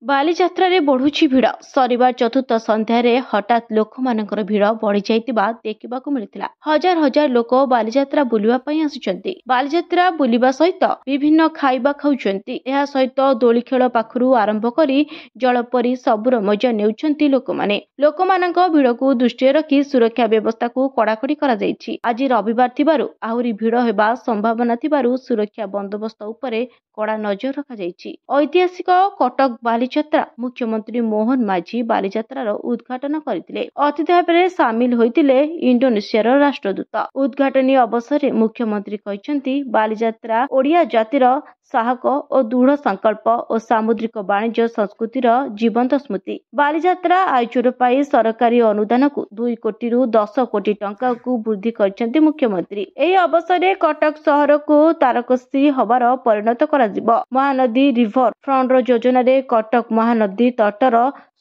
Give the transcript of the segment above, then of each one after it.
ବାଲିଯାତ୍ରାରେ ବଢୁଛି ଭିଡ଼। ଶନିବାର ଚତୁର୍ଥ ସନ୍ଧ୍ୟାରେ ହଠାତ୍ ଲୋକମାନଙ୍କର ଭିଡ଼ ବଢ଼ିଯାଇଥିବା ଦେଖିବାକୁ ମିଳିଥିଲା। ହଜାର ହଜାର ଲୋକ ବାଲିଯାତ୍ରା ବୁଲିବା ପାଇଁ ଆସୁଛନ୍ତି। ବାଲିଯାତ୍ରା ବୁଲିବା ସହିତ ବିଭିନ୍ନ ଖାଇବା ଖାଉଛନ୍ତି। ଏହା ସହିତ ଦୋଳି ଖେଳ ପାଖରୁ ଆରମ୍ଭ କରି ଜଳପରି ସବୁର ମଜା ନେଉଛନ୍ତି ଲୋକମାନେ। ଲୋକମାନଙ୍କ ଭିଡ଼କୁ ଦୃଷ୍ଟିରେ ରଖି ସୁରକ୍ଷା ବ୍ୟବସ୍ଥାକୁ କଡ଼ାକଡ଼ି କରାଯାଇଛି। ଆଜି ରବିବାର ଥିବାରୁ ଆହୁରି ଭିଡ଼ ହେବା ସମ୍ଭାବନା ଥିବାରୁ ସୁରକ୍ଷା ବନ୍ଦୋବସ୍ତ ଉପରେ କଡ଼ା ନଜର ରଖାଯାଇଛି। ଐତିହାସିକ କଟକ ବାଲିଯାତ୍ରା ମୁଖ୍ୟମନ୍ତ୍ରୀ ମୋହନ ମାଝୀ ବାଲିଯାତ୍ରାର ଉଦ୍ଘାଟନ କରିଥିଲେ। ଅତିଥି ଭାବରେ ସାମିଲ ହୋଇଥିଲେ ଇଣ୍ଡୋନେସିଆର ରାଷ୍ଟ୍ରଦୂତ। ଉଦ୍ଘାଟନୀ ଅବସରରେ ମୁଖ୍ୟମନ୍ତ୍ରୀ କହିଛନ୍ତି, ବାଲିଯାତ୍ରା ଓଡ଼ିଆ ଜାତିର ସାହସ ଓ ଦୃଢ଼ ସଂକଳ୍ପ ଓ ସାମୁଦ୍ରିକ ବାଣିଜ୍ୟ ସଂସ୍କୃତିର ଜୀବନ୍ତ ସ୍ମୃତି। ବାଲିଯାତ୍ରା ଆୟୋଜନ ପାଇଁ ସରକାରୀ ଅନୁଦାନକୁ 2 କୋଟିରୁ 10 କୋଟି ଟଙ୍କାକୁ ବୃଦ୍ଧି କରିଛନ୍ତି ମୁଖ୍ୟମନ୍ତ୍ରୀ। ଏହି ଅବସରରେ କଟକ ସହରକୁ ତାରକସି ହବାର ପରିଣତ କରାଯିବ। ମହାନଦୀ ରିଭର ଫ୍ରଣ୍ଟ ଯୋଜନାରେ କଟକ ମହାନଦୀ ତଟର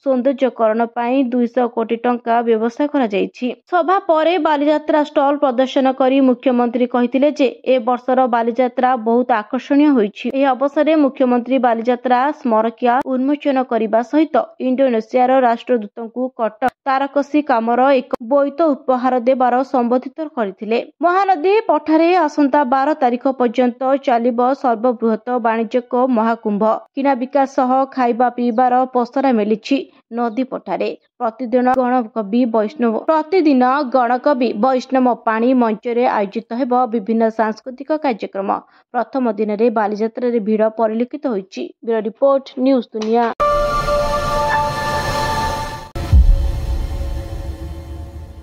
ସୌନ୍ଦର୍ଯ୍ୟକରଣ ପାଇଁ 200 କୋଟି ଟଙ୍କା ବ୍ୟବସ୍ଥା କରାଯାଇଛି। ସଭା ପରେ ବାଲିଯାତ୍ରା ଷ୍ଟଲ ପ୍ରଦର୍ଶନ କରି ମୁଖ୍ୟମନ୍ତ୍ରୀ କହିଥିଲେ ଯେ ଏ ବର୍ଷର ବାଲିଯାତ୍ରା ବହୁତ ଆକର୍ଷଣୀୟ ହୋଇଛି। ଏହି ଅବସରରେ ମୁଖ୍ୟମନ୍ତ୍ରୀ ବାଲିଯାତ୍ରା ସ୍ମାରକୀୟ ଉନ୍ମୋଚନ କରିବା ସହିତ ଇଣ୍ଡୋନେସିଆର ରାଷ୍ଟ୍ରଦୂତଙ୍କୁ କଟକ ତାରକସି କାମର ଏକ ବୋଇତ ଉପହାର ଦେବାର ସମ୍ବୋଧିତ କରିଥିଲେ। ମହାନଦୀ ପଠାରେ ଆସନ୍ତା 12 ତାରିଖ ପର୍ଯ୍ୟନ୍ତ ଚାଲିବ ସର୍ବବୃହତ ବାଣିଜ୍ୟିକ ମହାକୁମ୍ଭ। କିଣାବିକା ସହ ଖାଇବା ପିଇବାର ପସରା ମିଳିଛି ନଦୀ ପଠାରେ। ପ୍ରତିଦିନ ଗଣକବି ବୈଷ୍ଣବ ପାଣି ମଞ୍ଚରେ ଆୟୋଜିତ ହେବ ବିଭିନ୍ନ ସାଂସ୍କୃତିକ କାର୍ଯ୍ୟକ୍ରମ। ପ୍ରଥମ ଦିନରେ ବାଲିଯାତ୍ରାରେ ଭିଡ଼ ପରିଲକ୍ଷିତ ହୋଇଛି। ବ୍ୟୁରୋ ରିପୋର୍ଟ, ନ୍ୟୁଜ ଦୁନିଆ।